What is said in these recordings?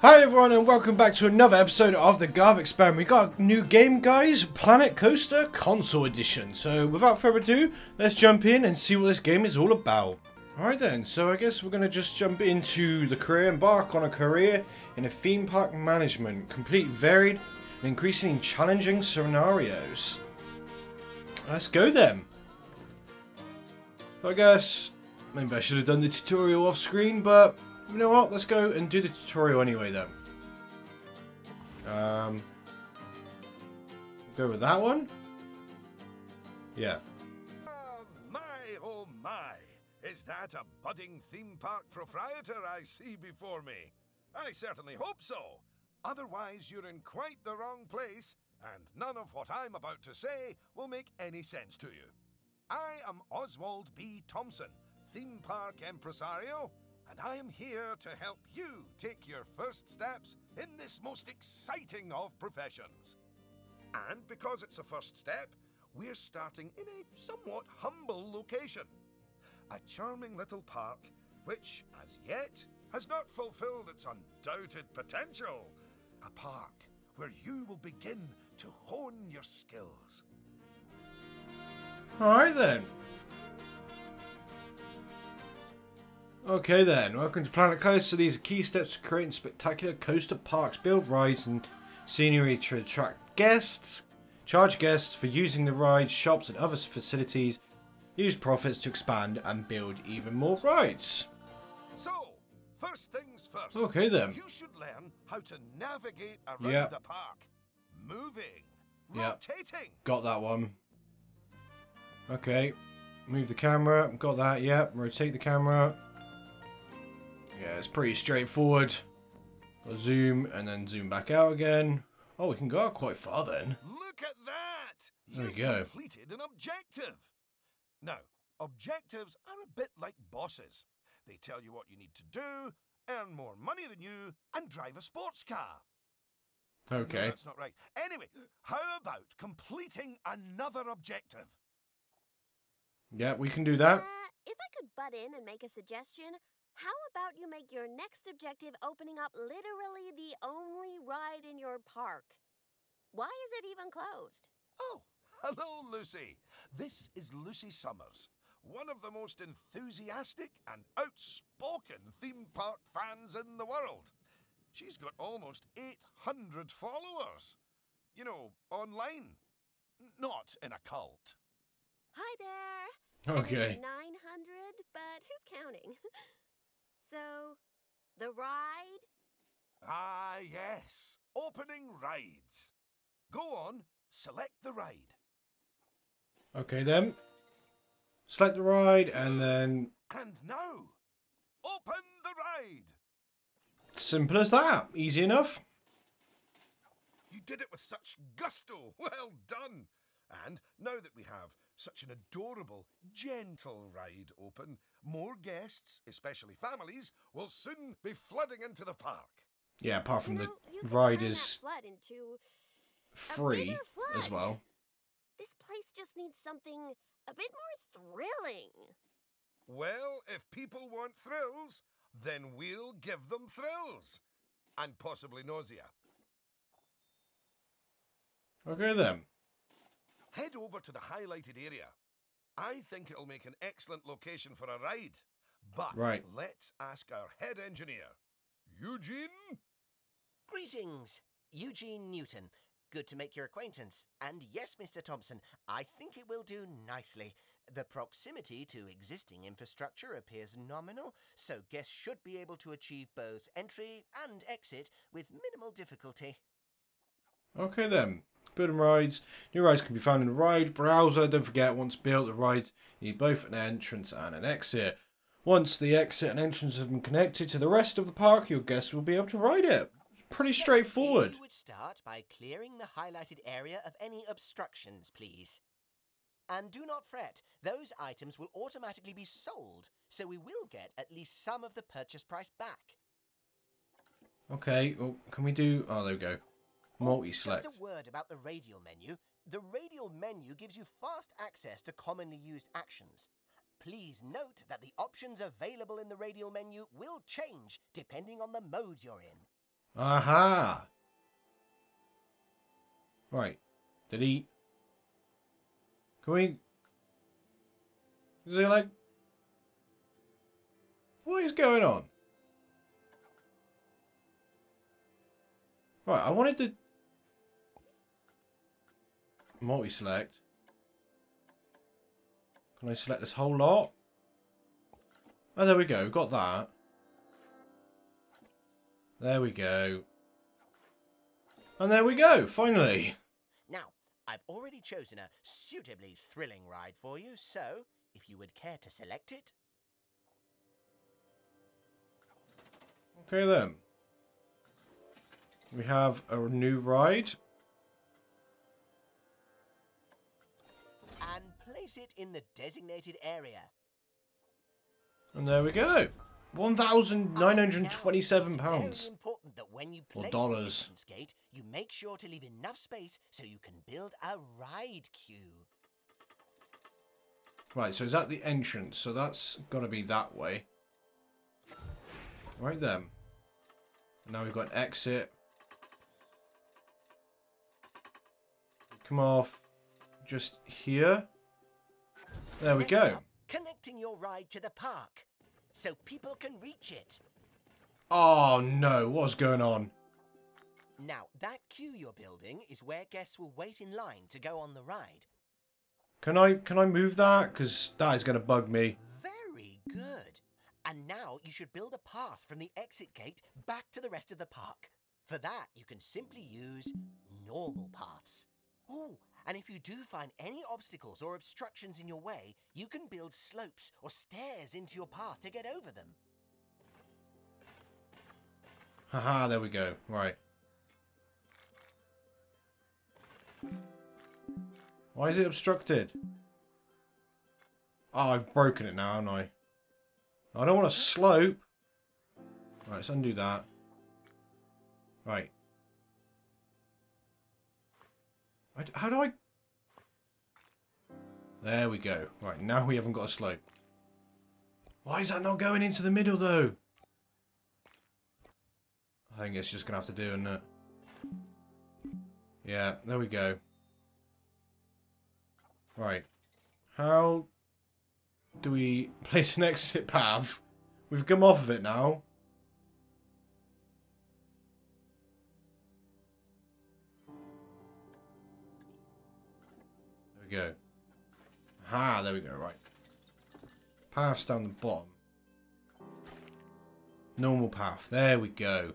Hi everyone and welcome back to another episode of the Garb Experiment. We got a new game, guys, Planet Coaster Console Edition. So without further ado, let's jump in and see what this game is all about. Alright then, so I guess we're going to just jump into the career, embark on a career in a theme park management, complete varied and increasingly challenging scenarios. Let's go then. So I guess maybe I should have done the tutorial off screen, but you know what? Let's go and do the tutorial anyway then. Go with that one? Yeah. My, oh my! Is that a budding theme park proprietor I see before me? I certainly hope so. Otherwise, you're in quite the wrong place, and none of what I'm about to say will make any sense to you. I am Oswald B. Thompson, theme park impresario, and I am here to help you take your first steps in this most exciting of professions. And because it's a first step, we're starting in a somewhat humble location. A charming little park, which, as yet, has not fulfilled its undoubted potential. A park where you will begin to hone your skills. Alright then. Okay then, welcome to Planet Coaster. These are key steps to creating spectacular coaster parks. Build rides and scenery to attract guests. Charge guests for using the rides, shops and other facilities. Use profits to expand and build even more rides. So, first things first. Okay then. You should learn how to navigate around the park. Moving. Rotating. Got that one. Okay. Move the camera. Got that, yep. Rotate the camera. Yeah, it's pretty straightforward. I'll zoom and then zoom back out again. Oh, we can go out quite far then. Look at that! There we You've go. completed an objective. Now, objectives are a bit like bosses. They tell you what you need to do, earn more money than you, and drive a sports car. Okay. No, that's not right. Anyway, how about completing another objective? Yeah, we can do that. If I could butt in and make a suggestion, how about you make your next objective opening up literally the only ride in your park? Why is it even closed? Oh, hello, Lucy. This is Lucy Summers, one of the most enthusiastic and outspoken theme park fans in the world. She's got almost 800 followers. You know, online. Not in a cult. Hi there. Okay. 900, but who's counting? So, the ride? Ah, yes. Opening rides. Go on, select the ride. Okay then. Select the ride and then... And now, open the ride. Simple as that. Easy enough. You did it with such gusto. Well done. And now that we have such an adorable, gentle ride open, more guests, especially families, will soon be flooding into the park. Yeah, apart from you the could ride turn is that flood into free bigger flood. as well. This place just needs something a bit more thrilling. Well, if people want thrills, then we'll give them thrills. And possibly nausea. Okay then. Head over to the highlighted area. I think it'll make an excellent location for a ride. But let's ask our head engineer, Eugene? Greetings, Eugene Newton. Good to make your acquaintance. And yes, Mr. Thompson, I think it will do nicely. The proximity to existing infrastructure appears nominal, so guests should be able to achieve both entry and exit with minimal difficulty. Okay then. Building rides. New rides can be found in the ride browser. Don't forget, once built, the rides need both an entrance and an exit. Once the exit and entrance have been connected to the rest of the park, your guests will be able to ride it. Pretty straightforward. You would start by clearing the highlighted area of any obstructions, please. And do not fret, those items will automatically be sold, so we will get at least some of the purchase price back. Okay, well, can we do... Oh, there we go. Multi-select. Just a word about the radial menu. The radial menu gives you fast access to commonly used actions. Please note that the options available in the radial menu will change depending on the mode you're in. Aha! Right. Did he... Can we... Is he like... What is going on? Right, I wanted to... Multi-select. Can I select this whole lot? Oh, there we go. We've got that. There we go. And there we go, finally. Now, I've already chosen a suitably thrilling ride for you, so if you would care to select it. Okay then. We have a new ride. And place it in the designated area. And there we go. £1,927. It's very important that when you place the dollars. entrance gate, you make sure to leave enough space so you can build a ride queue. Right, so is that the entrance? So that's got to be that way. Right then. Now we've got exit. Come off just here. There we Next go. up, connecting your ride to the park so people can reach it. Oh no, what's going on? Now, that queue you're building is where guests will wait in line to go on the ride. Can I move that? Because that is going to bug me. Very good. And now you should build a path from the exit gate back to the rest of the park. For that, you can simply use normal paths. Oh, and if you do find any obstacles or obstructions in your way, you can build slopes or stairs into your path to get over them. Haha, there we go. Right. Why is it obstructed? Oh, I've broken it now, haven't I? I don't want a slope. Right, let's undo that. Right. How do I... There we go. Right, now we haven't got a slope. Why is that not going into the middle, though? I think it's just going to have to do, isn't it? Yeah, there we go. Right. How do we place an exit path? We've come off of it now. There we go. Ah, there we go, right. Paths down the bottom. Normal path. There we go.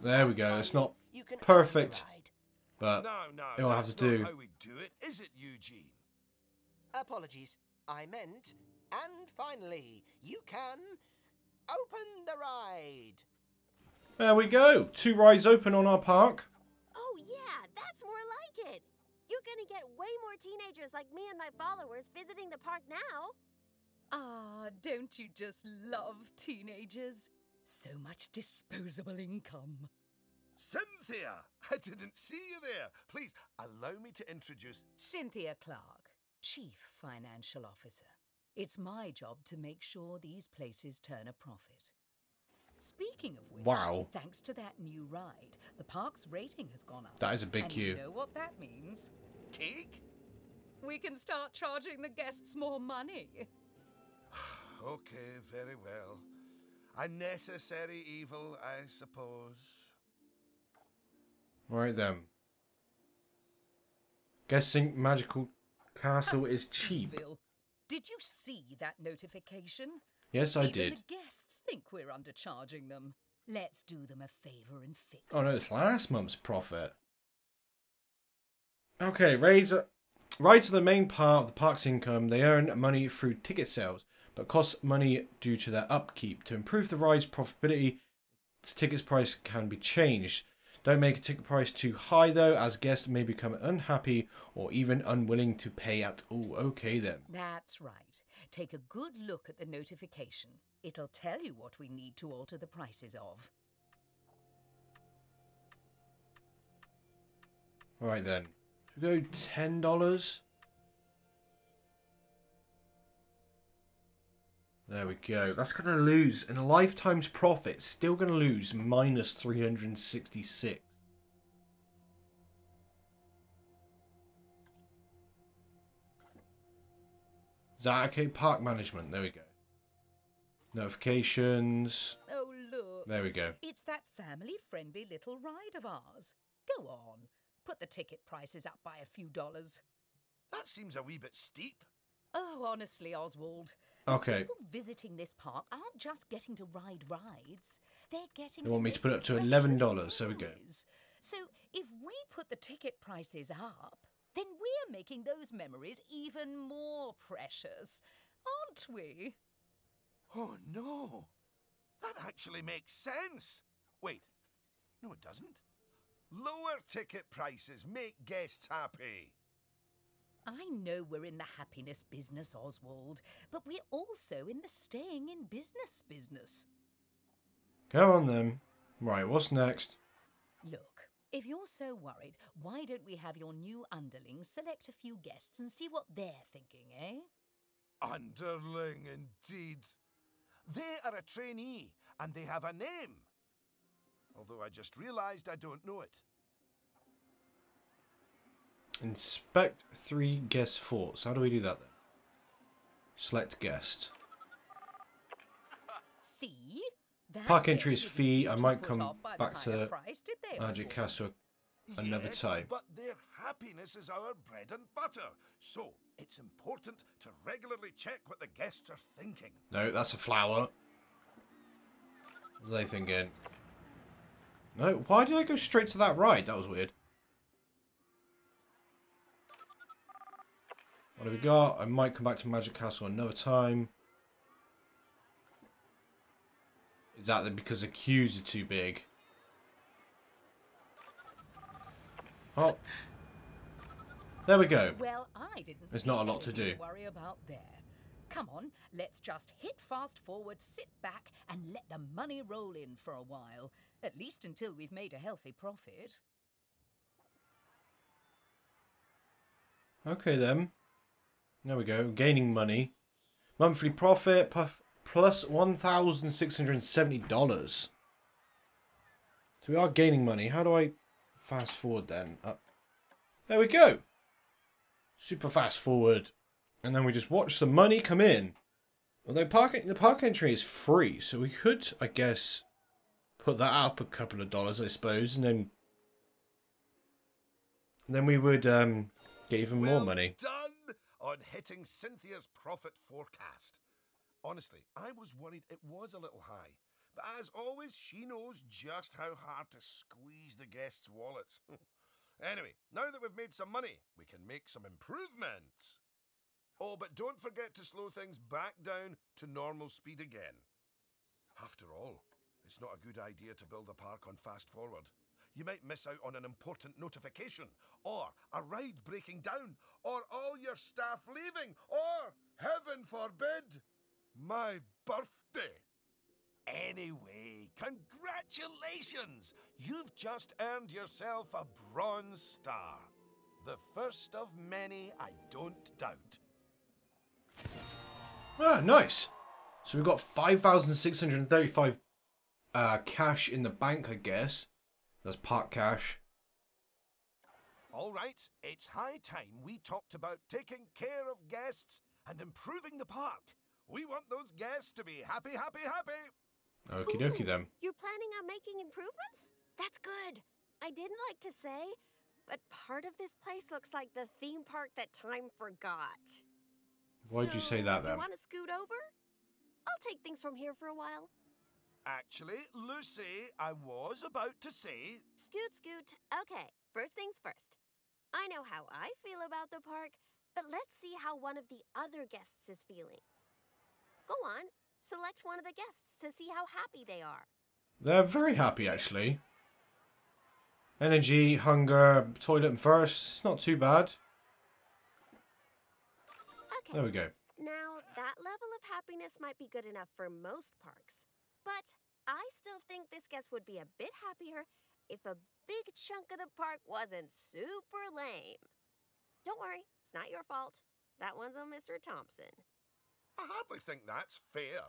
There we go. It's not perfect, but it'll have to do. Not how we do it, is it, Eugene? Apologies, I meant, and finally, you can open the ride. There we go. 2 rides open on our park. Oh yeah, that's more like it. You're gonna get way more teenagers like me and my followers visiting the park now. Ah, don't you just love teenagers? So much disposable income. Cynthia! I didn't see you there. Please, allow me to introduce... Cynthia Clark, Chief Financial Officer. It's my job to make sure these places turn a profit. Speaking of which, Wow. thanks to that new ride, the park's rating has gone up. That is a big and queue. You know what that means? Cake? We can start charging the guests more money. Okay, very well. A necessary evil, I suppose. Right then. Guessing Magical Castle is cheap. Evil. Did you see that notification? Yes, I Even did. the guests think we're undercharging them. Let's do them a favour and fix Oh no, it. it's last month's profit. Okay, rides are the main part of the park's income. They earn money through ticket sales, but cost money due to their upkeep. To improve the ride's profitability, its ticket's price can be changed. Don't make a ticket price too high though, as guests may become unhappy or even unwilling to pay at all. Okay then. That's right. Take a good look at the notification. It'll tell you what we need to alter the prices of. Right then. Should we go $10? There we go. That's going to lose. In a lifetime's profit, still going to lose minus 366. Is that okay? Park management. There we go. Notifications. Oh, look. There we go. It's that family-friendly little ride of ours. Go on. Put the ticket prices up by a few dollars. That seems a wee bit steep. Oh, honestly, Oswald. Okay. People visiting this park aren't just getting to ride rides. They're getting They want me to make put it up to precious $11. There we go. memories. So if we put the ticket prices up, then we're making those memories even more precious, aren't we? Oh, no. That actually makes sense. Wait. No, it doesn't. Lower ticket prices make guests happy. I know we're in the happiness business, Oswald, but we're also in the staying in business. Go on then. Right, what's next? Look, if you're so worried, why don't we have your new underlings select a few guests and see what they're thinking, eh? Underling, indeed. They are a trainee, and they have a name. Although I just realised I don't know it. Inspect 3 guest forts. How do we do that then? Select guest. See? That Park entry guest is didn't fee. seem I too might put come off by the back higher to price, did they, Magic Oswald? Castle another Yes, time. but their happiness is our bread and butter. So, it's important to regularly check what the guests are thinking. No, that's a flower. What are they thinking? No, why did I go straight to that ride? That was weird. What have we got? I might come back to Magic Castle another time. Is that because the queues are too big? Oh. There we go. Well, I didn't There's see not a lot to anything do. worry about there. Come on, let's just hit fast forward, sit back, and let the money roll in for a while. At least until we've made a healthy profit. Okay then. There we go. Gaining money. Monthly profit plus $1,670. So we are gaining money. How do I fast forward then? Up. There we go. Super fast forward. And then we just watch the money come in. Although the park entry is free, so we could, I guess, put that up a couple of dollars, I suppose, and then we would get even more money. Done on hitting Cynthia's profit forecast. Honestly, I was worried it was a little high. But as always, she knows just how hard to squeeze the guests' wallets. Anyway, now that we've made some money, we can make some improvements. Oh, but don't forget to slow things back down to normal speed again. After all, it's not a good idea to build a park on fast forward. You might miss out on an important notification, or a ride breaking down, or all your staff leaving, or, heaven forbid, my birthday. Anyway, congratulations! You've just earned yourself a bronze star. The first of many, I don't doubt. Ah, nice. So we've got 5,635 cash in the bank, I guess. That's park cash. All right, it's high time we talked about taking care of guests and improving the park. We want those guests to be happy, happy, happy. Okie dokie then. You're planning on making improvements? That's good. I didn't like to say, but part of this place looks like the theme park that time forgot. Why'd you say that then? You want to scoot over? I'll take things from here for a while. Actually, Lucy, I was about to say... Scoot, scoot. Okay, first things first. I know how I feel about the park, but let's see how one of the other guests is feeling. Go on, select one of the guests to see how happy they are. They're very happy, actually. Energy, hunger, toilet and thirst. It's not too bad. Okay. There we go. Now, that level of happiness might be good enough for most parks. But I still think this guest would be a bit happier if a big chunk of the park wasn't super lame. Don't worry, it's not your fault. That one's on Mr. Thompson. I hardly think that's fair.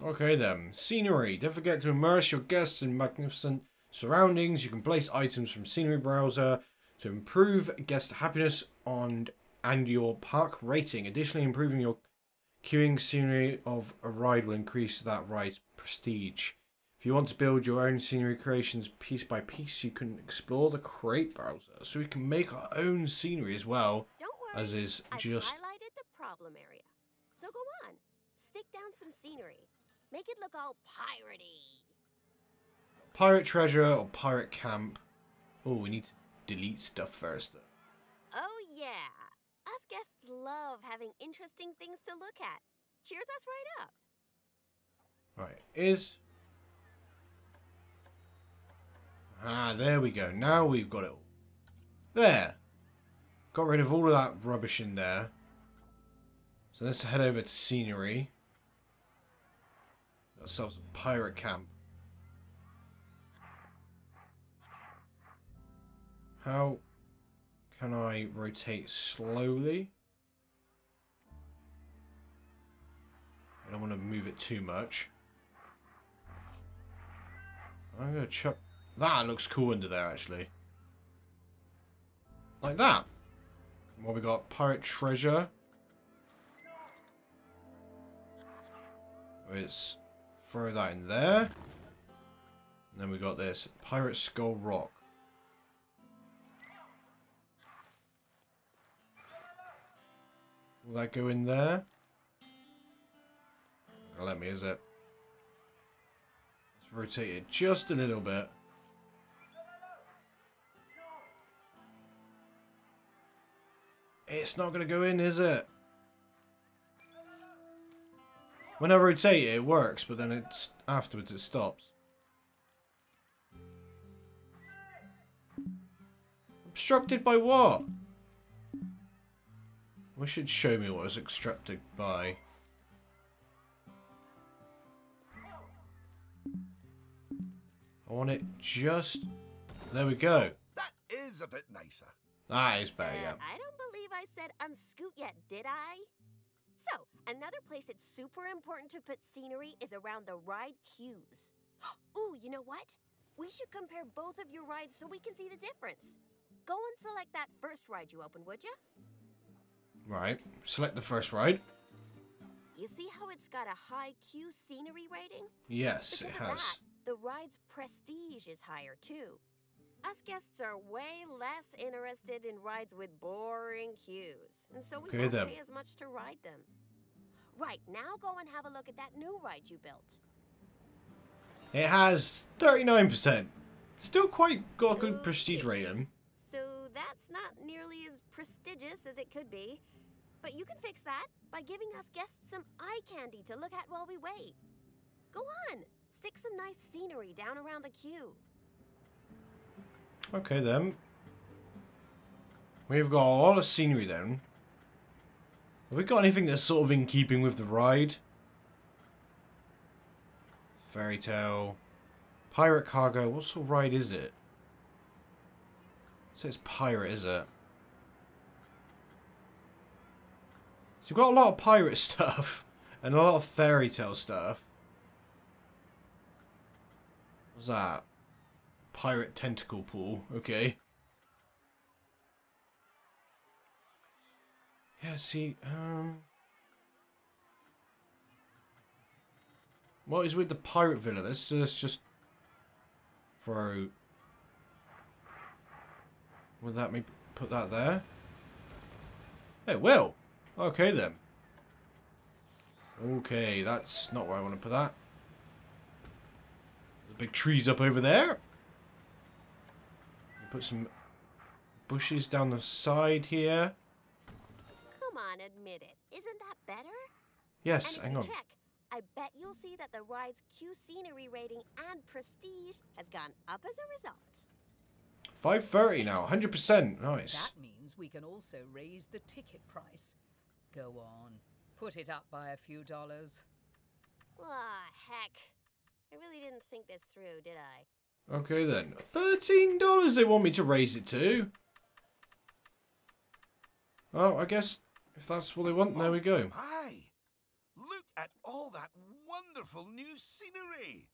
Okay then. Scenery. Don't forget to immerse your guests in magnificent surroundings. You can place items from Scenery Browser to improve guest happiness and your park rating. Additionally, improving your queuing scenery of a ride will increase that ride's prestige. If you want to build your own scenery creations piece by piece, you can explore the Crate Browser. So we can make our own scenery as well. Don't worry, As is I've just... highlighted the problem area. So go on, stick down some scenery. Make it look all piratey. Pirate treasure or pirate camp. Oh, we need to delete stuff first. Oh yeah, us guests love having interesting things to look at. Cheers us right up. Right, is... Ah, there we go. Now we've got it all. There. Got rid of all of that rubbish in there. So let's head over to scenery. Got ourselves a pirate camp. How can I rotate slowly? I don't want to move it too much. I'm going to chuck... That looks cool under there, actually. Like that. What we got? Pirate treasure. Let's throw that in there. And then we got this. Pirate skull rock. Will that go in there? Not let me, is it? Let's rotate it just a little bit. It's not going to go in, is it? When I rotate it, it works, but then it's afterwards it stops. Obstructed by what? We should show me what was obstructed by. I want it just... There we go. That is a bit nicer. That is better, yeah. I don't believe I said unscoot yet, did I? So, another place it's super important to put scenery is around the ride queues. Ooh, you know what? We should compare both of your rides so we can see the difference. Go and select that first ride you opened, would you? Right. Select the first ride. You see how it's got a high queue scenery rating? Yes, it Because of has. that, the ride's prestige is higher too. Us guests are way less interested in rides with boring queues, and so we won't pay as much to ride them. Right, now go and have a look at that new ride you built. It has 39%. Still quite got a good prestige rating. So that's not nearly as prestigious as it could be. But you can fix that by giving us guests some eye candy to look at while we wait. Go on, stick some nice scenery down around the queue. Okay then. We've got a lot of scenery then. Have we got anything that's sort of in keeping with the ride? Fairy tale. Pirate cargo. What sort of ride is it? It says pirate, is it? So you've got a lot of pirate stuff. And a lot of fairy tale stuff. What's that? Pirate tentacle pool. Okay. Yeah, see, what is with the pirate villa? Let's just throw... Will that maybe put that there? It will. Okay then. Okay, that's not where I want to put that. The big trees up over there. Put some bushes down the side here. Come on, admit it. Isn't that better? Yes, and if hang you on. check, I bet you'll see that the ride's queue scenery rating and prestige has gone up as a result. 530 now, 100%. Nice. That means we can also raise the ticket price. Go on, put it up by a few dollars. Ah, heck. I really didn't think this through, did I? Okay then. $13 they want me to raise it to. Well, I guess If that's what they want, there we go. My! Look at all that wonderful new scenery!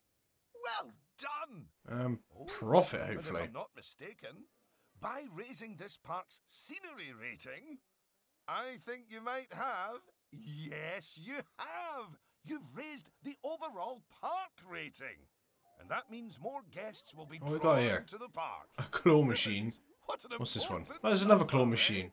Well done! Profit, But hopefully. if I'm not mistaken, by raising this park's scenery rating, I think you might have... Yes, you have! You've raised the overall park rating. And that means more guests will be What we got drawn here? to the park. A claw machine. What an What's this one? important Oh, there's another claw number, eh? machine.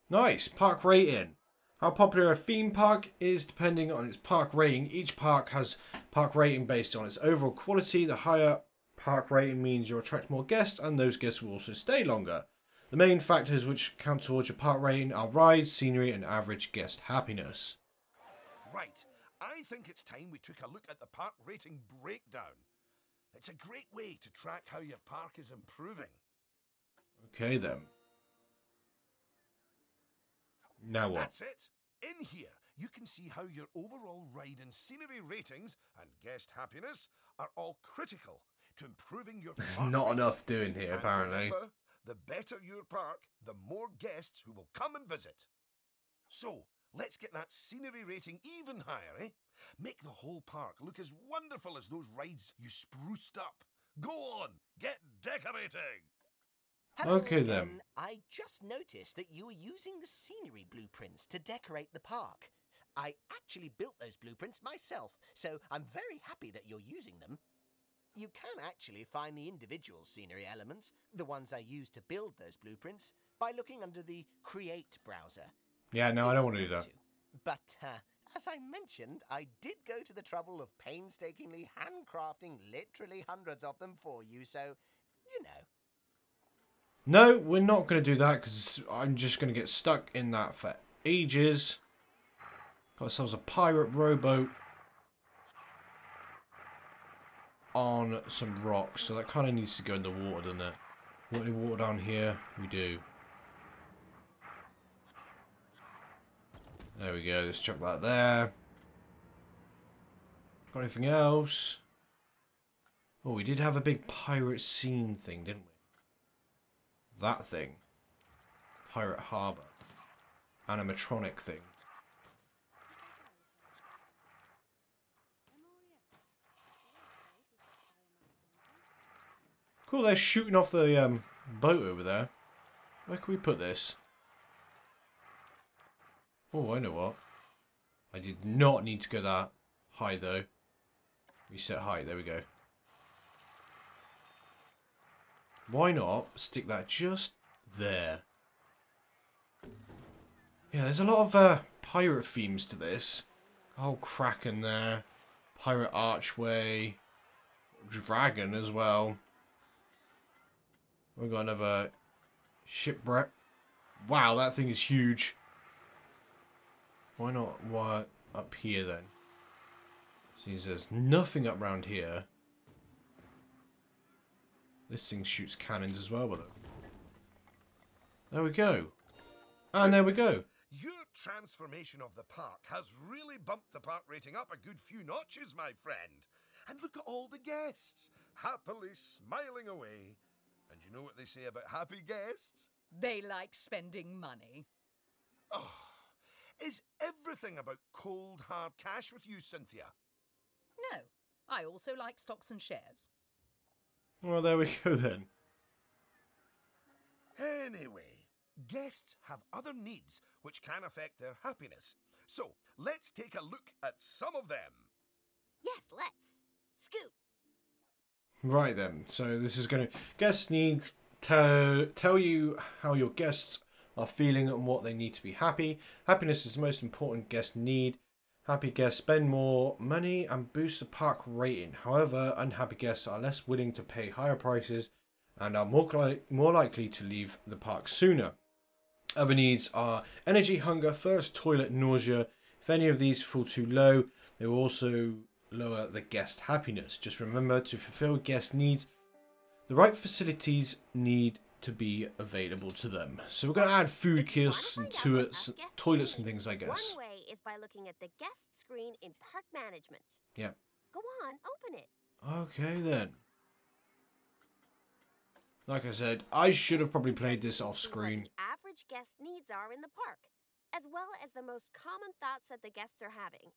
Nice. Park rating. How popular a theme park is depending on its park rating. Each park has park rating based on its overall quality. The higher park rating means you'll attract more guests, and those guests will also stay longer. The main factors which count towards your park rating are rides, scenery, and average guest happiness. Right. I think it's time we took a look at the park rating breakdown. It's a great way to track how your park is improving. Okay then. Now what? That's it. In here, you can see how your overall ride and scenery ratings and guest happiness are all critical to improving your There's park not rating. enough doing here, And apparently. remember, the better your park, the more guests who will come and visit. So, let's get that scenery rating even higher, eh? Make the whole park look as wonderful as those rides you spruced up. Go on, get decorating! Hello Okay, again. then. I just noticed that you were using the scenery blueprints to decorate the park. I actually built those blueprints myself, so I'm very happy that you're using them. You can actually find the individual scenery elements, the ones I used to build those blueprints, by looking under the Create browser. Yeah, no, I don't want to do that. But, as I mentioned, I did go to the trouble of painstakingly handcrafting literally hundreds of them for you, so, you know. No, we're not going to do that because I'm just going to get stuck in that for ages. Got ourselves a pirate rowboat on some rocks, so that kind of needs to go in the water, doesn't it? Want any water down here? We do. There we go, let's chuck that there. Got anything else? Oh, we did have a big pirate scene thing, didn't we? That thing. Pirate Harbour. Animatronic thing. Cool, they're shooting off the boat over there. Where can we put this? Oh, I know what. I did not need to go that high, though. Reset height, there we go. Why not stick that just there? Yeah, there's a lot of pirate themes to this. Oh, Kraken there. Pirate Archway. Dragon as well. We've got another shipwreck. Wow, that thing is huge. Why not up here then? Seems there's nothing up round here. This thing shoots cannons as well, but there we go. And there we go. Your transformation of the park has really bumped the park rating up a good few notches, my friend. And look at all the guests, happily smiling away. And you know what they say about happy guests? They like spending money. Oh, is everything about cold, hard cash with you, Cynthia? No, I also like stocks and shares. Well, there we go then. Anyway, guests have other needs which can affect their happiness. So, let's take a look at some of them. Yes, let's. Scoot. Right then. So this is going to... Guest needs to tell you how your guests are feeling and what they need to be happy. Happiness is the most important guest need. Happy guests spend more money and boost the park rating. However, unhappy guests are less willing to pay higher prices and are more likely to leave the park sooner. Other needs are energy, hunger, thirst, toilet, nausea. If any of these fall too low, they will also lower the guest happiness. Just remember, to fulfill guest needs, the right facilities need to be available to them. So we're going to add food kiosks and toilets and things, I guess. One way is by looking at the guest screen in park management. Yeah. Go on, open it. Okay then. Like I said, I should have probably played this off See what screen. the average guest needs are in the park. as well as the most common thoughts that the guests are having.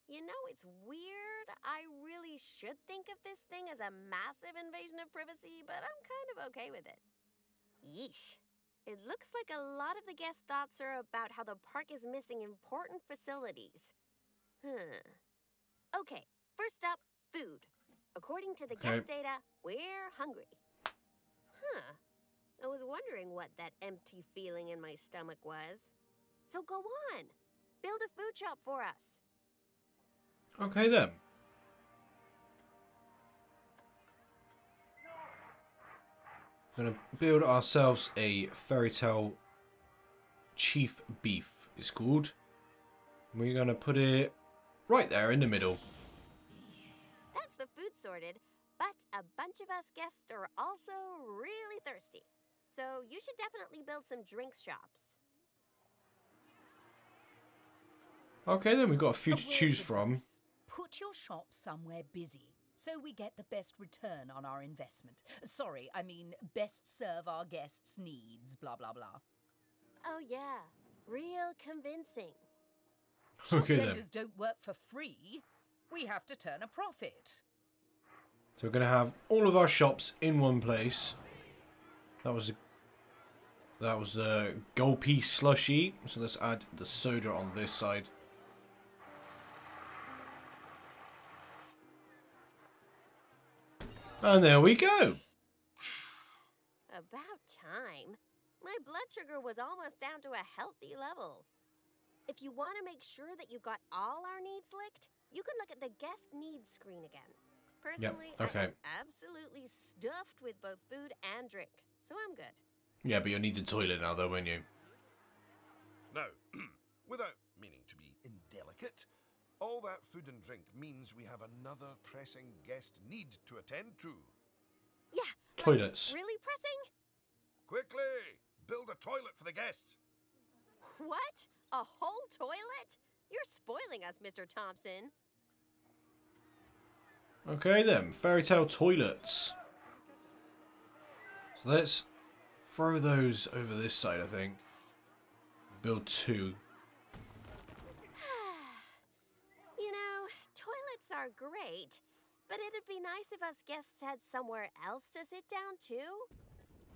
You know, it's weird. I really should think of this thing as a massive invasion of privacy, but I'm kind of okay with it. Yeesh. It looks like a lot of the guest thoughts are about how the park is missing important facilities. Okay, first up, food. According to the guest data, we're hungry. I was wondering what that empty feeling in my stomach was. So go on. Build a food shop for us. Okay then. We're going to build ourselves a fairy tale chief beef, it's called. We're going to put it right there in the middle. That's the food sorted, but a bunch of us guests are also really thirsty. So you should definitely build some drinks shops. Okay then, we've got a few to choose from. Put your shop somewhere busy, so we get the best return on our investment. Sorry, I mean best serve our guests' needs, blah, blah, blah. Oh yeah, real convincing. Shop Okay then. vendors don't work for free. We have to turn a profit. So we're going to have all of our shops in one place. That was a gold piece slushy. So let's add the soda on this side. And there we go. About time. My blood sugar was almost down to a healthy level. If you want to make sure that you got all our needs licked, you can look at the guest needs screen again. Personally, okay. I am absolutely stuffed with both food and drink, so I'm good. Yeah, but you'll need the toilet now though, won't you? Now, without meaning to be indelicate, all that food and drink means we have another pressing guest need to attend to. Yeah, Toilets. Like, really pressing? Quickly! Build a toilet for the guests! What? A whole toilet? You're spoiling us, Mr. Thompson. Okay then, fairy tale toilets. So let's throw those over this side, I think. Build 2. You know, toilets are great, but it'd be nice if us guests had somewhere else to sit down too.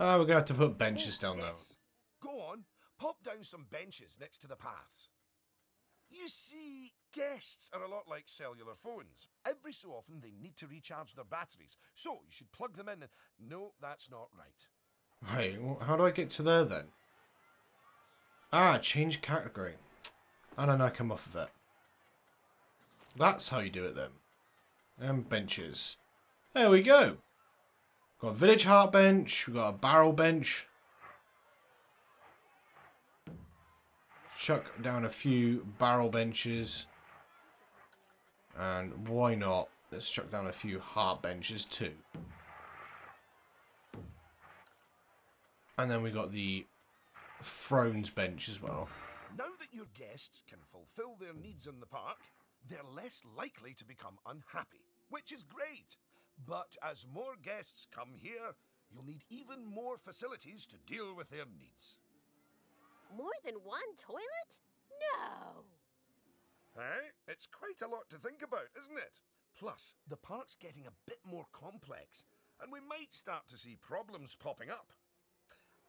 Ah, we're going to have to put benches down though. Yes. Go on, pop down some benches next to the paths. You see, guests are a lot like cellular phones. Every so often they need to recharge their batteries, so you should plug them in and... No, that's not right. Right, well, how do I get to there then? Ah, change category. And then I come off of it. That's how you do it then. And benches. There we go. Got a village heart bench. We've got a barrel bench. Chuck down a few barrel benches. And why not? Let's chuck down a few heart benches too. And then we got the thrones bench as well. Now that your guests can fulfill their needs in the park, they're less likely to become unhappy, which is great. But as more guests come here, you'll need even more facilities to deal with their needs. More than one toilet? No! Hey, it's quite a lot to think about, isn't it? Plus, the park's getting a bit more complex, and we might start to see problems popping up.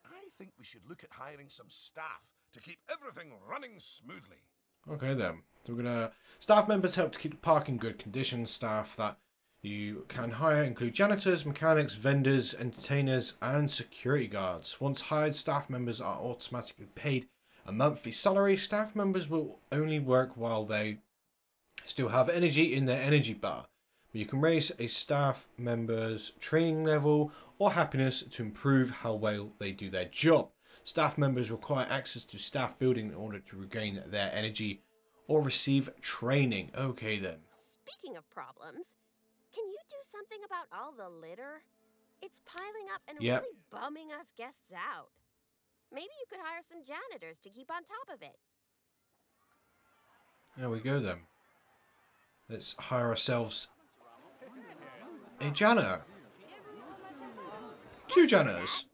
I think we should look at hiring some staff to keep everything running smoothly. Okay then. So we're gonna staff members help to keep the park in good condition. Staff that you can hire include janitors, mechanics, vendors, entertainers, and security guards. Once hired, staff members are automatically paid a monthly salary. Staff members will only work while they still have energy in their energy bar. But you can raise a staff member's training level or happiness to improve how well they do their job. Staff members require access to staff building in order to regain their energy or receive training. Okay then. Speaking of problems, can you do something about all the litter? It's piling up and Yep. really bumming us guests out. Maybe you could hire some janitors to keep on top of it. There we go then. Let's hire ourselves a janitor. 2 janitors.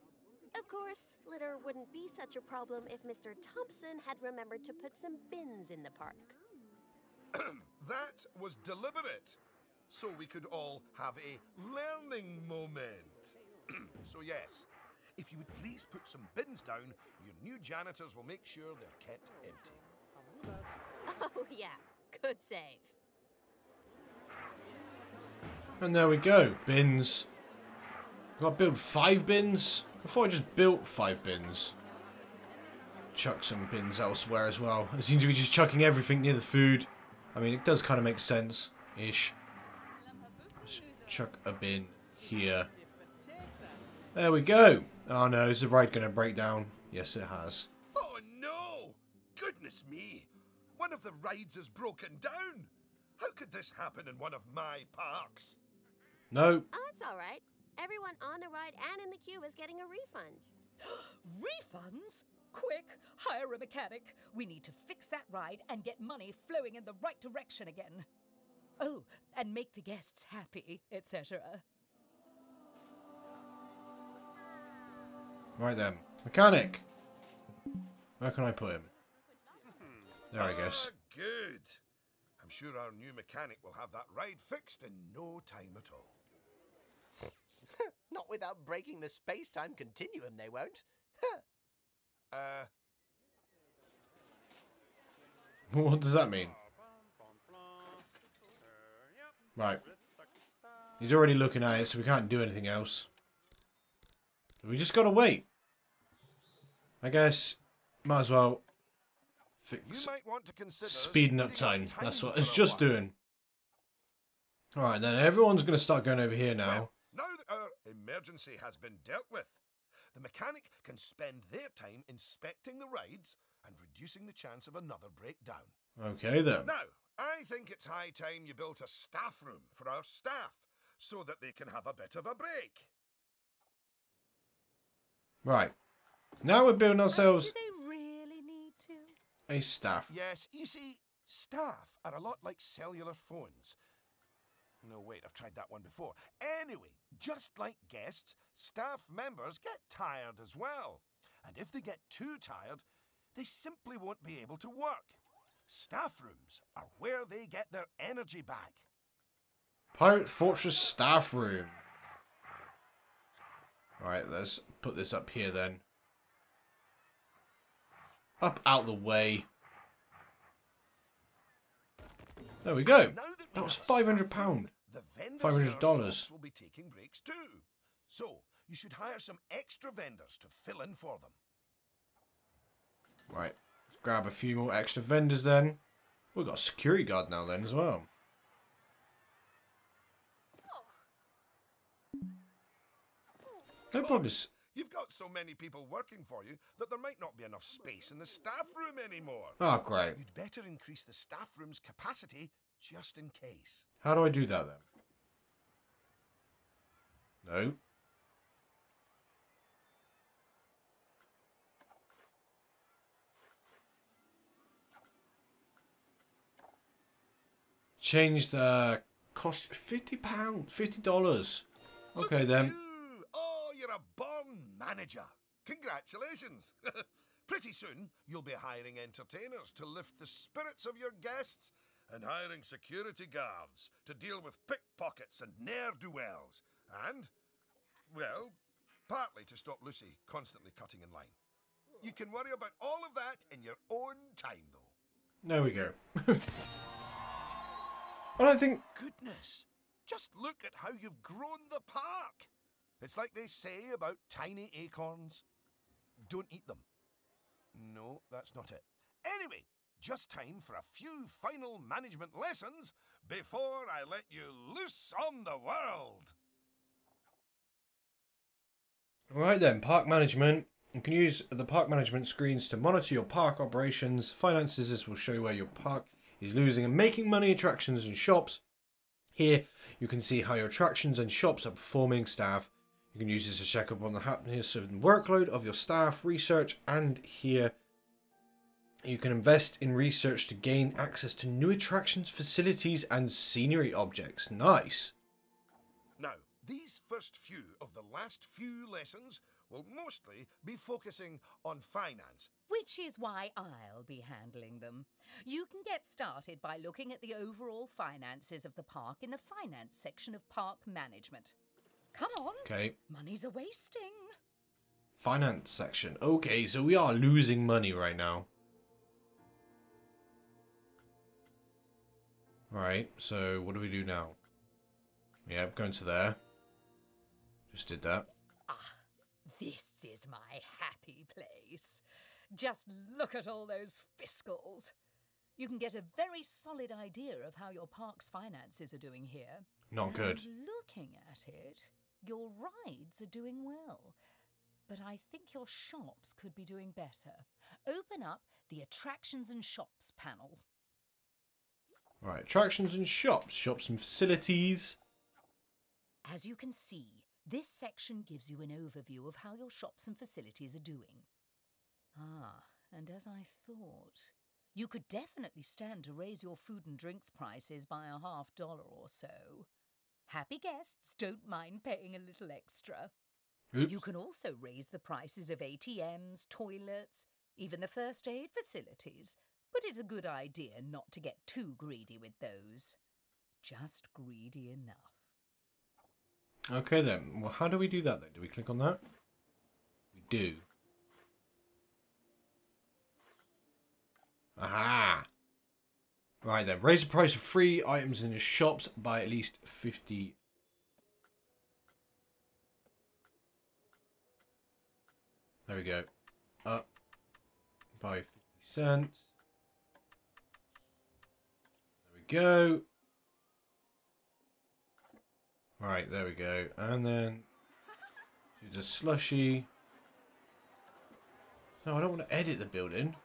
Of course, litter sure wouldn't be such a problem if Mr. Thompson had remembered to put some bins in the park. That was deliberate, so we could all have a learning moment. So yes, if you would please put some bins down, your new janitors will make sure they're kept empty. Oh yeah, good save. And there we go. Bins. I've got to build 5 bins? I thought I just built 5 bins. Chuck some bins elsewhere as well. I seem to be just chucking everything near the food. I mean, it does kind of make sense-ish. Just chuck a bin here. There we go. Oh no, is the ride going to break down? Yes, it has. Oh no! Goodness me! One of the rides is broken down! How could this happen in one of my parks? No. Oh, it's all right. Everyone on the ride and in the queue is getting a refund. Refunds? Quick, hire a mechanic. We need to fix that ride and get money flowing in the right direction again. Oh, and make the guests happy, etc. Right then. Mechanic. Where can I put him? There, I guess. Good. I'm sure our new mechanic will have that ride fixed in no time at all. Not without breaking the space-time continuum, they won't. What does that mean? Right. He's already looking at it, so we can't do anything else. We just gotta wait. I guess might as well fix You might want to consider speeding up speeding time. That's what for it's a just while. doing. Alright then, everyone's gonna start going over here now. Well, now that our emergency has been dealt with, the mechanic can spend their time inspecting the rides and reducing the chance of another breakdown. Okay then. Now, I think it's high time you built a staff room for our staff so that they can have a bit of a break. Right. Now we're building ourselves Do they really need to? a staff. Yes, you see, staff are a lot like cellular phones. No, wait, I've tried that one before. Anyway, just like guests, staff members get tired as well. And if they get too tired, they simply won't be able to work. Staff rooms are where they get their energy back. Pirate Fortress staff room. Right, let's put this up here then. Up out the way. There we go. Now That was we have a £500. staff room, the vendors $500. in our shops will be taking breaks too. So, you should hire some extra vendors to fill in for them. Right. Grab a few more extra vendors then. We've got a security guard now then as well. No problem. You've got so many people working for you that there might not be enough space in the staff room anymore. Oh, great. You'd better increase the staff room's capacity just in case. How do I do that then? No. Change the cost £50. $50. Look Okay at then. you. Oh, you're a born manager. Congratulations. Pretty soon, you'll be hiring entertainers to lift the spirits of your guests and hiring security guards to deal with pickpockets and ne'er-do-wells. And, well, partly to stop Lucy constantly cutting in line. You can worry about all of that in your own time, though. There we go. I don't think... Goodness, just look at how you've grown the park. It's like they say about tiny acorns. Don't eat them. No, that's not it. Anyway, just time for a few final management lessons before I let you loose on the world. Alright then, park management. You can use the park management screens to monitor your park operations. Finances, this will show you where your park is losing and making money, attractions and shops. Here you can see how your attractions and shops are performing. Staff, you can use this to check up on the happiness and workload of your staff, research, and here you can invest in research to gain access to new attractions, facilities and scenery objects. Nice. Now, These first few of the last few lessons will mostly be focusing on finance. Which is why I'll be handling them. You can get started by looking at the overall finances of the park in the finance section of park management. Come on. Okay. Money's a wasting. Finance section. Okay, so we are losing money right now. Right, so what do we do now? Yeah, going to there. Just did that. Ah, this is my happy place. Just look at all those fiscals. You can get a very solid idea of how your park's finances are doing here. Not good. And looking at it, your rides are doing well. But I think your shops could be doing better. Open up the Attractions and Shops panel. Right, attractions and shops. Shops and facilities. As you can see, this section gives you an overview of how your shops and facilities are doing. Ah, and as I thought, you could definitely stand to raise your food and drinks prices by $50 or so. Happy guests don't mind paying a little extra. Oops. You can also raise the prices of ATMs, toilets, even the first aid facilities. But it's a good idea not to get too greedy with those. Just greedy enough. Okay then. Well, how do we do that then? Do we click on that? We do. Aha! Right then. Raise the price of free items in the shops by at least 50. There we go. Up by 50 cents. There we go. Right, there we go. And then do the slushy. No, I don't want to edit the building.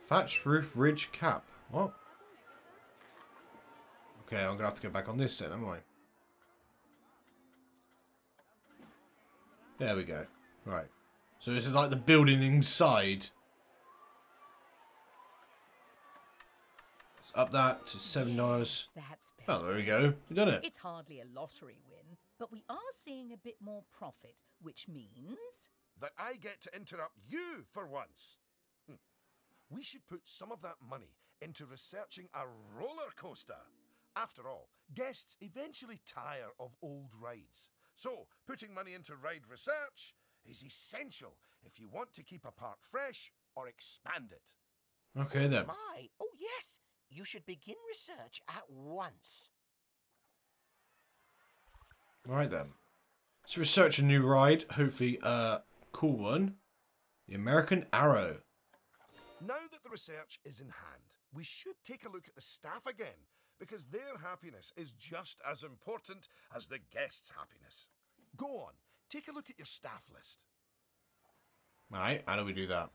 Thatched roof ridge cap. What? Okay, I'm going to have to go back on this set, am I? There we go. Right. So this is like the building inside. Let's up that to $7. Yes, that's better. Oh, there we go. We've done it. It's hardly a lottery win, but we are seeing a bit more profit, which means... That I get to interrupt you for once. We should put some of that money into researching a roller coaster. After all, guests eventually tire of old rides. So, putting money into ride research is essential if you want to keep a park fresh or expand it. Okay then. My, oh yes, you should begin research at once. Right then. Let's research a new ride. Hopefully a cool one. The American Arrow. Now that the research is in hand, we should take a look at the staff again, because their happiness is just as important as the guests' happiness. Go on, take a look at your staff list. Right, how do we do that?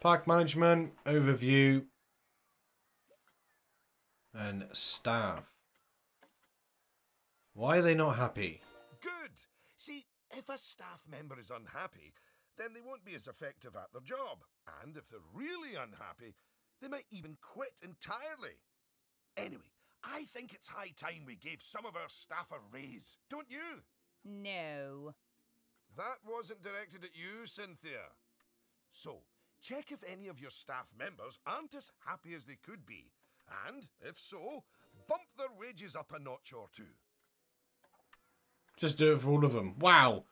Park management, overview, and staff. Why are they not happy? Good! See, if a staff member is unhappy, then they won't be as effective at their job. And if they're really unhappy, they might even quit entirely. Anyway, I think it's high time we gave some of our staff a raise, don't you? No. That wasn't directed at you, Cynthia. So, check if any of your staff members aren't as happy as they could be. And, if so, bump their wages up a notch or two. Just do it for all of them. Wow.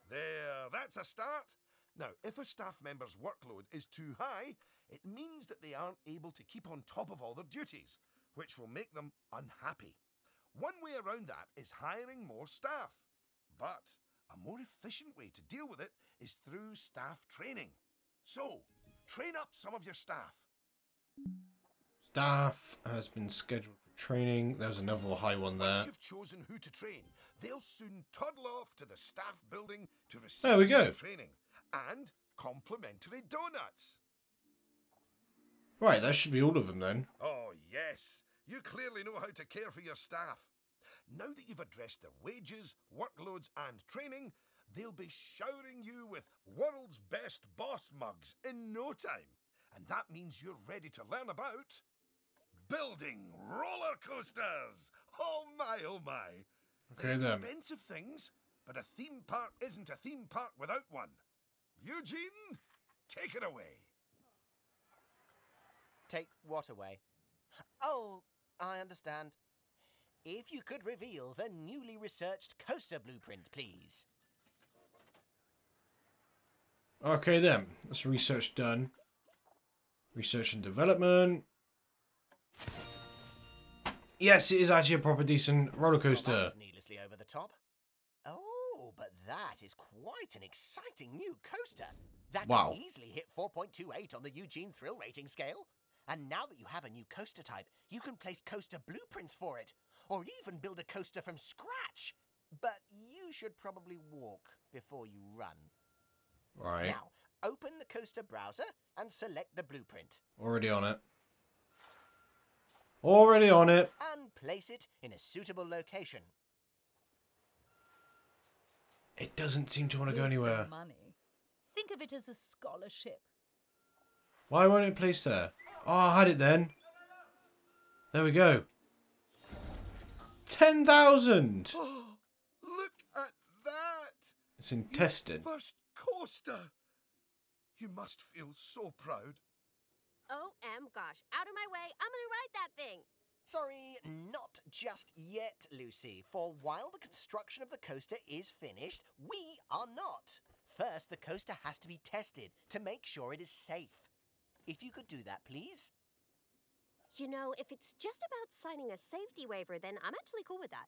There, that's a start. Now, if a staff member's workload is too high, it means that they aren't able to keep on top of all their duties, which will make them unhappy. One way around that is hiring more staff. But a more efficient way to deal with it is through staff training. So, train up some of your staff. Staff has been scheduled for training. There's another high one there. Once you've chosen who to train, they'll soon toddle off to the staff building to receive There we go. training and complimentary donuts. Right, that should be all of them then. Oh, yes. You clearly know how to care for your staff. Now that you've addressed their wages, workloads, and training, they'll be showering you with world's best boss mugs in no time. and that means you're ready to learn about building roller coasters. Oh my. They're Okay then. expensive things, but a theme park isn't a theme park without one. Eugene, take it away. Take what away? Oh, I understand. If you could reveal the newly researched coaster blueprint, please. Okay then. That's research done. Research and development. Yes, it is actually a proper decent roller Well, coaster. that was needlessly over the top. Oh, but that is quite an exciting new coaster. That Wow. can easily hit 4.28 on the Eugene Thrill Rating scale. And now that you have a new coaster type, you can place coaster blueprints for it, or even build a coaster from scratch. But you should probably walk before you run. Right. Now, open the coaster browser and select the blueprint. Already on it. Already on it. And place it in a suitable location. It doesn't seem to want to go Here's some anywhere. money. Think of it as a scholarship. Why won't it place there? Oh, I had it then. There we go. 10,000. Oh, look at that. It's in testing. First coaster. You must feel so proud. OM gosh, out of my way, I'm gonna ride that thing. Sorry, not just yet, Lucy. For while the construction of the coaster is finished, we are not. First, the coaster has to be tested to make sure it is safe. If you could do that, please. You know, if it's just about signing a safety waiver, then I'm actually cool with that.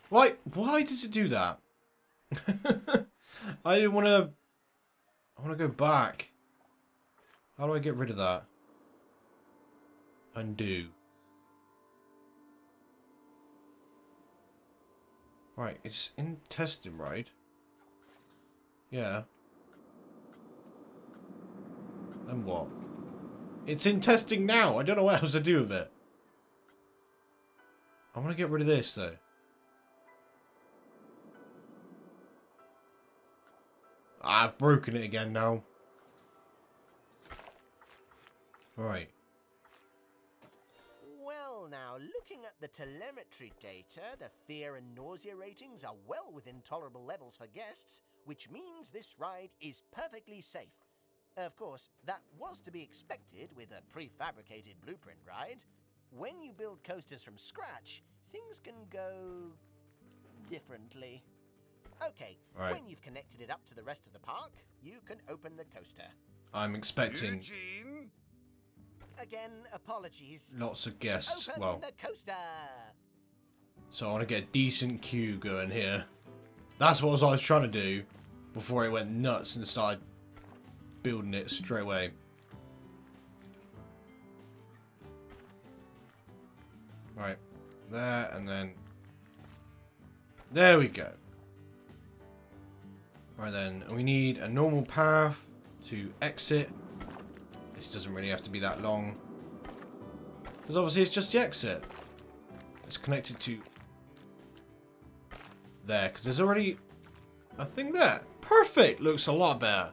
Why does it do that? I didn't want to... I want to go back. How do I get rid of that? Undo. Right, it's in testing, right? Yeah. Then what? It's in testing now. I don't know what else to do with it. I want to get rid of this, though. I've broken it again now. Right. Well, now, looking at the telemetry data, the fear and nausea ratings are well within tolerable levels for guests, which means this ride is perfectly safe. Of course, that was to be expected with a prefabricated blueprint ride. When you build coasters from scratch, things can go differently. Okay, Right. when you've connected it up to the rest of the park, you can open the coaster. I'm expecting Eugene. Again, apologies. lots of guests. Open Well, the coaster! so I want to get a decent queue going here. That's what I was trying to do before it went nuts and started building it straight away. Right, there and then there we go. Right then, we need a normal path to exit. This doesn't really have to be that long, because obviously it's just the exit. It's connected to there, because there's already a thing there. Perfect! Looks a lot better.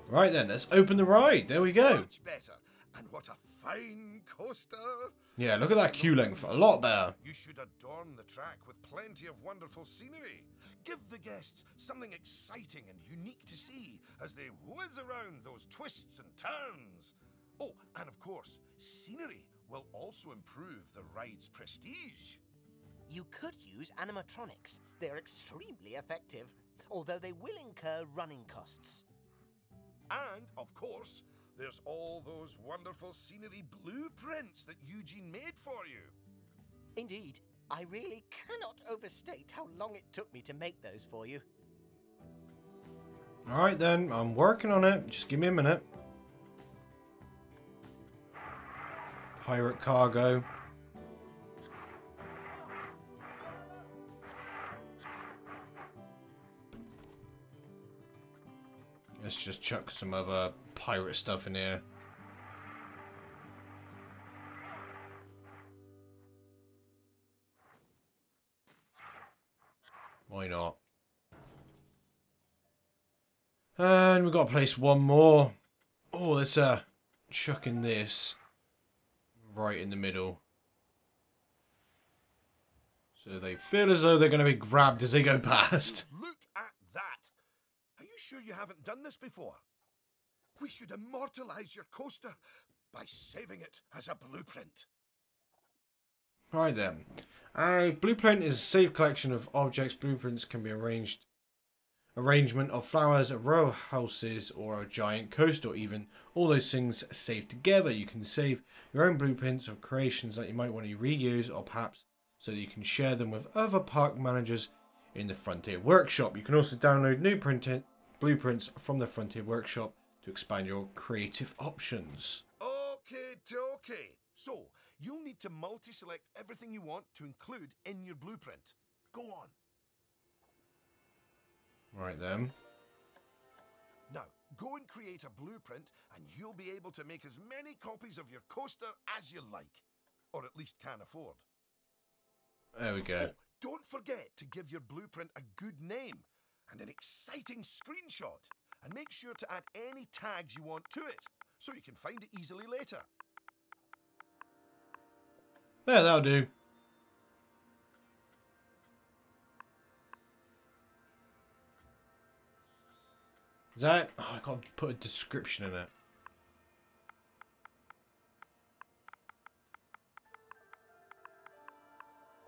Right then, let's open the ride. There we go. Much better. And what a fine coaster. Yeah, look at that queue length. A lot better. You should adorn the track with plenty of wonderful scenery. Give the guests something exciting and unique to see as they whiz around those twists and turns. Oh, and of course, scenery will also improve the ride's prestige. You could use animatronics. They're extremely effective, although they will incur running costs. And, of course, there's all those wonderful scenery blueprints that Eugene made for you. Indeed, I really cannot overstate how long it took me to make those for you. Alright then, I'm working on it. Just give me a minute. Pirate cargo. Let's just chuck some other pirate stuff in here. Why not? And we've got to place one more. Oh, let's chuck in this right in the middle. So they feel as though they're going to be grabbed as they go past. Look at that! Are you sure you haven't done this before? We should immortalize your coaster by saving it as a blueprint. Right then. A blueprint is a saved collection of objects. Blueprints can be arrangement of flowers, row houses, or a giant coaster, or even all those things saved together. You can save your own blueprints or creations that you might want to reuse, or perhaps so that you can share them with other park managers in the Frontier Workshop. You can also download new blueprints from the Frontier Workshop to expand your creative options. Okay. So, you'll need to multi-select everything you want to include in your blueprint. Go on. Right then. Now, go and create a blueprint and you'll be able to make as many copies of your coaster as you like. Or at least can afford. There we go. Oh, don't forget to give your blueprint a good name and an exciting screenshot. And make sure to add any tags you want to it, so you can find it easily later. There, that'll do. Is that? Oh, I got to put a description in it.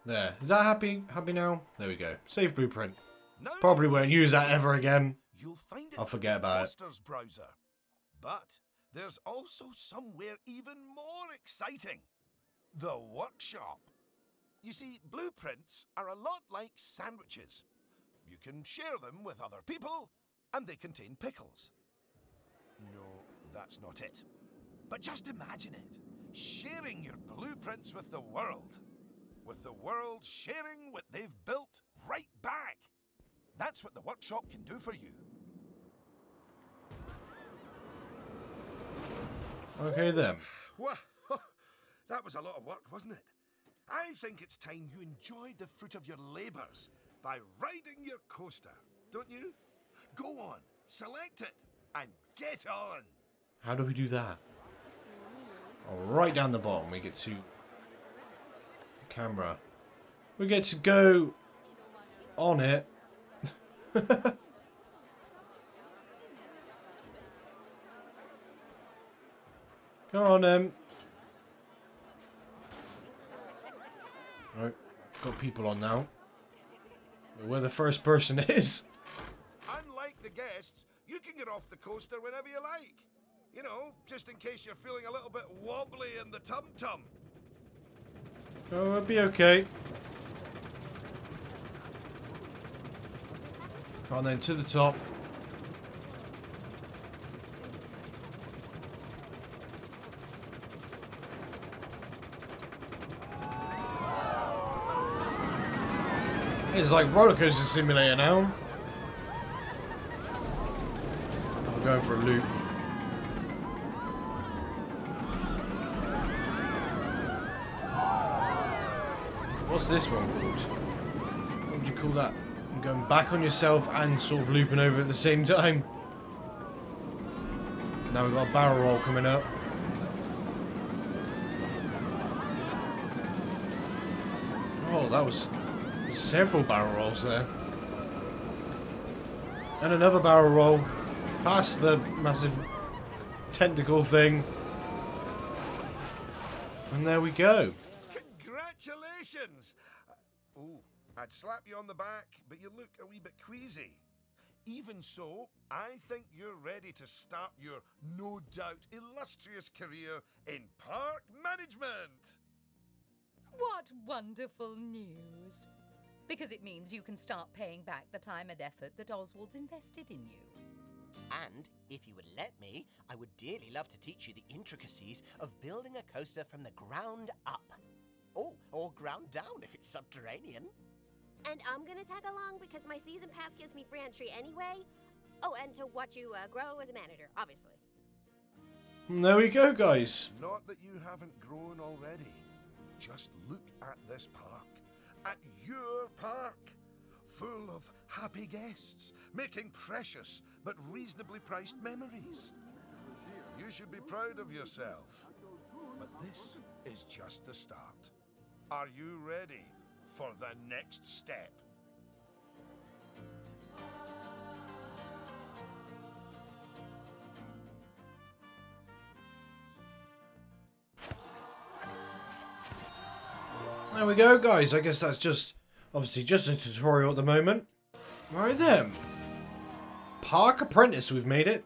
There. Is that happy? Happy now? There we go. Save blueprint. Now Probably won't use that ever again. You'll find it I'll forget in the about it. Coasters browser. But there's also somewhere even more exciting. The workshop. You see, blueprints are a lot like sandwiches. You can share them with other people, and they contain pickles. No, that's not it. But just imagine it. Sharing your blueprints with the world. With the world sharing what they've built right back. That's what the workshop can do for you. Okay then. Well, that was a lot of work, wasn't it? I think it's time you enjoyed the fruit of your labours by riding your coaster, don't you? Go on, select it, and get on. How do we do that? Oh, right down the bottom we get to camera. We get to go on it. Come on, Right, got people on now. Where the first person is. Unlike the guests, you can get off the coaster whenever you like. You know, just in case you're feeling a little bit wobbly in the tum-tum. Oh, it'll be okay. Come on then, to the top. It's like roller coaster simulator now. I'm going for a loop. What's this one called? What would you call that? I'm going back on yourself and sort of looping over at the same time. Now we've got a barrel roll coming up. Oh, that was several barrel rolls there. And another barrel roll past the massive tentacle thing. And there we go. Congratulations! Oh, I'd slap you on the back, but you look a wee bit queasy. Even so, I think you're ready to start your no doubt illustrious career in park management. What wonderful news. Because it means you can start paying back the time and effort that Oswald's invested in you. And if you would let me, I would dearly love to teach you the intricacies of building a coaster from the ground up. Oh, or ground down if it's subterranean. And I'm gonna tag along because my season pass gives me free entry anyway. Oh, and to watch you grow as a manager, obviously. There we go, guys. Not that you haven't grown already. Just look at this park. At your park. full of happy guests, making precious but reasonably priced memories. You should be proud of yourself. But this is just the start. Are you ready for the next step? There we go, guys. I guess that's just, obviously, just a tutorial at the moment. Right then. Park Apprentice, we've made it.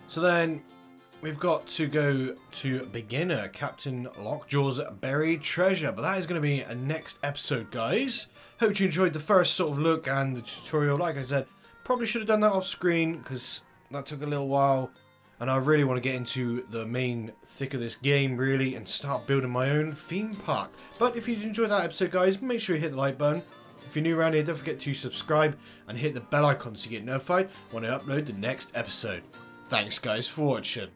So then, we've got to go to Beginner, Captain Lockjaw's Buried Treasure. But that is going to be a next episode, guys. Hope you enjoyed the first sort of look and the tutorial. Like I said, probably should have done that off screen, because that took a little while. And I really want to get into the main thick of this game, really, and start building my own theme park. But if you enjoyed that episode, guys, make sure you hit the like button. If you're new around here, don't forget to subscribe and hit the bell icon so you get notified when I upload the next episode. Thanks, guys, for watching.